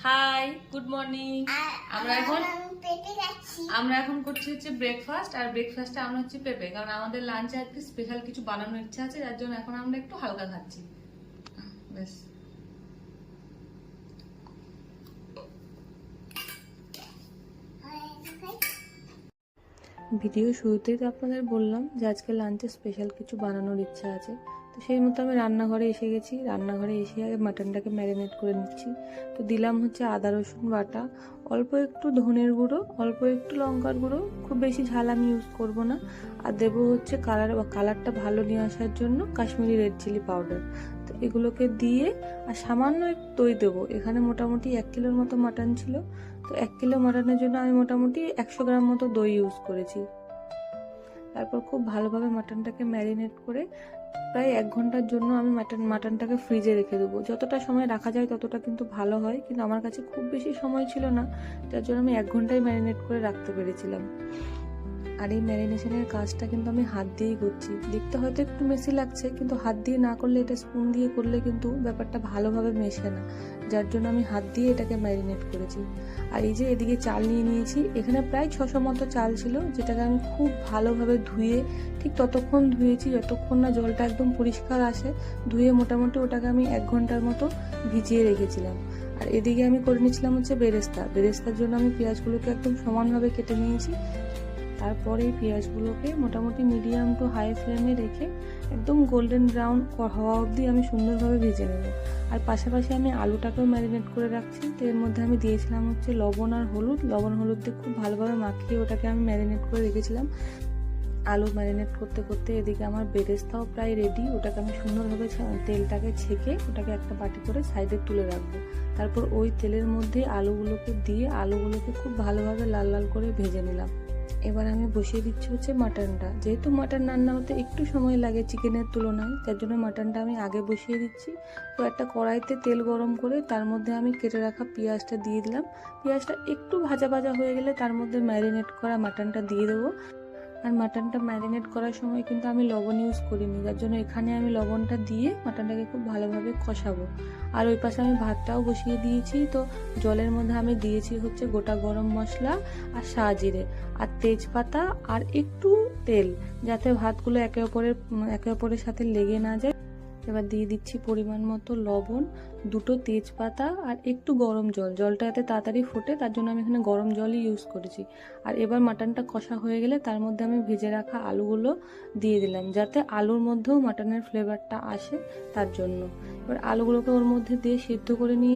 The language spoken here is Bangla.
High, good morning. আমরা এখন পেঁপে খাচ্ছি। করছি হচ্ছে ব্রেকফাস্ট। আর ব্রেকফাস্টে আমরা হচ্ছে পেঁপে, কারণ আমাদের লাঞ্চে আজকে স্পেশাল কিছু বানানোর ইচ্ছা আছে, যার জন্য এখন আমরা একটু হালকা খাচ্ছি। ব্যাস। ভিডিও শুরুতেই তো আপনাদের বললাম যে আজকে লাঞ্চে স্পেশাল কিছু বানানোর ইচ্ছা আছে, তো সেই মতো আমি রান্নাঘরে এসে গেছি। রান্নাঘরে এসে আগে মাটনটাকে ম্যারিনেট করে নিচ্ছি। তো দিলাম হচ্ছে আদা রসুন বাটা, অল্প একটু ধনের গুঁড়ো, অল্প একটু লঙ্কার গুঁড়ো, খুব বেশি ঝাল আমি ইউজ করব না। আর দেবো হচ্ছে কালারটা ভালো নিয়ে আসার জন্য কাশ্মীরি রেড চিলি পাউডার। তো এগুলোকে দিয়ে আর সামান্য একটু দই দেবো। এখানে মোটামুটি 1 কিলোর মতো মাটন ছিল, তো 1 কিলো মাটনের জন্য আমি মোটামুটি 100 গ্রাম মতো দই ইউজ করেছি। তারপর খুব ভালোভাবে মাটনটাকে ম্যারিনেট করে প্রায় 1 ঘন্টার জন্য আমি মাটনটাকে ফ্রিজে রেখে দেবো। যতটা সময় রাখা যায় ততটা কিন্তু ভালো হয়, কিন্তু আমার কাছে খুব বেশি সময় ছিল না, যার জন্য আমি 1 ঘন্টায় ম্যারিনেট করে রাখতে পেরেছিলাম। আর এই ম্যারিনেশনের কাজটা কিন্তু আমি হাত দিয়েই করছি। দেখতে হয়তো একটু মেসি লাগছে, কিন্তু হাত দিয়ে না করলে, এটা স্পুন দিয়ে করলে কিন্তু ব্যাপারটা ভালোভাবে মেশে না, যার জন্য আমি হাত দিয়ে এটাকে ম্যারিনেট করেছি। আর এই যে এদিকে চাল নিয়ে নিয়েছি, এখানে প্রায় 600 মতো চাল ছিল, যেটাকে আমি খুব ভালোভাবে ধুয়ে, ঠিক ততক্ষণ ধুয়েছি যতক্ষণ না জলটা একদম পরিষ্কার আসে, ধুয়ে মোটামুটি ওটাকে আমি 1 ঘন্টার মতো ভিজিয়ে রেখেছিলাম। আর এদিকে আমি করে নিয়েছিলাম হচ্ছে বেরেস্তার জন্য আমি পেঁয়াজগুলোকে একদম সমানভাবে কেটে নিয়েছি। তারপরে এই পেঁয়াজগুলোকে মোটামুটি মিডিয়াম টু হাই ফ্লেমে রেখে একদম গোল্ডেন ব্রাউন হওয়া অবধি আমি সুন্দরভাবে ভেজে নেব। আর পাশাপাশি আমি আলুটাকেও ম্যারিনেট করে রাখছি। তো এর মধ্যে আমি দিয়েছিলাম হচ্ছে লবণ আর হলুদ দিয়ে খুব ভালোভাবে মাখিয়ে ওটাকে আমি ম্যারিনেট করে রেখেছিলাম। আলু ম্যারিনেট করতে করতে এদিকে আমার বেরেস্তাও প্রায় রেডি। ওটাকে আমি সুন্দরভাবে তেলটাকে ছেঁকে ওটাকে একটা বাটি করে সাইডে তুলে রাখবো। তারপর ওই তেলের মধ্যে আলুগুলোকে দিয়ে আলুগুলোকে খুব ভালোভাবে লাল লাল করে ভেজে নিলাম। এবার আমি বসিয়ে দিচ্ছি হচ্ছে মাটনটা। যেহেতু মাটন রান্না হতে একটু সময় লাগে চিকেনের তুলনায়, তার জন্য মাটনটা আমি আগে বসিয়ে দিচ্ছি। তো একটা কড়াইতে তেল গরম করে তার মধ্যে আমি কেটে রাখা পেঁয়াজটা দিয়ে দিলাম। পেঁয়াজটা একটু ভাজা ভাজা হয়ে গেলে তার মধ্যে ম্যারিনেট করা মাটনটা দিয়ে দেবো। আর মাটনটা ম্যারিনেট করার সময় কিন্তু আমি লবণ ইউজ করিনি, যার জন্য এখানে আমি লবণটা দিয়ে মাটনটাকে খুব ভালোভাবে কষাবো। আর ওই পাশে আমি ভাতটাও বসিয়ে দিয়েছি। তো জলের মধ্যে আমি দিয়েছি হচ্ছে গোটা গরম মশলা আর সাজিরে আর তেজপাতা আর একটু তেল, যাতে ভাতগুলো একে অপরের সাথে লেগে না যায়। এবার দিয়ে দিচ্ছি পরিমাণ মতো লবণ, 2টো তেজপাতা আর একটু গরম জলটা যাতে তাড়াতাড়ি ফোটে, তার জন্য আমি এখানে গরম জলই ইউজ করেছি। আর এবার মাটনটা কষা হয়ে গেলে তার মধ্যে আমি ভেজে রাখা আলুগুলো দিয়ে দিলাম, যাতে আলুর মধ্যেও মাটনের ফ্লেভারটা আসে, তার জন্য। এবার আলুগুলোকে ওর মধ্যে দিয়ে সিদ্ধ করে নিয়ে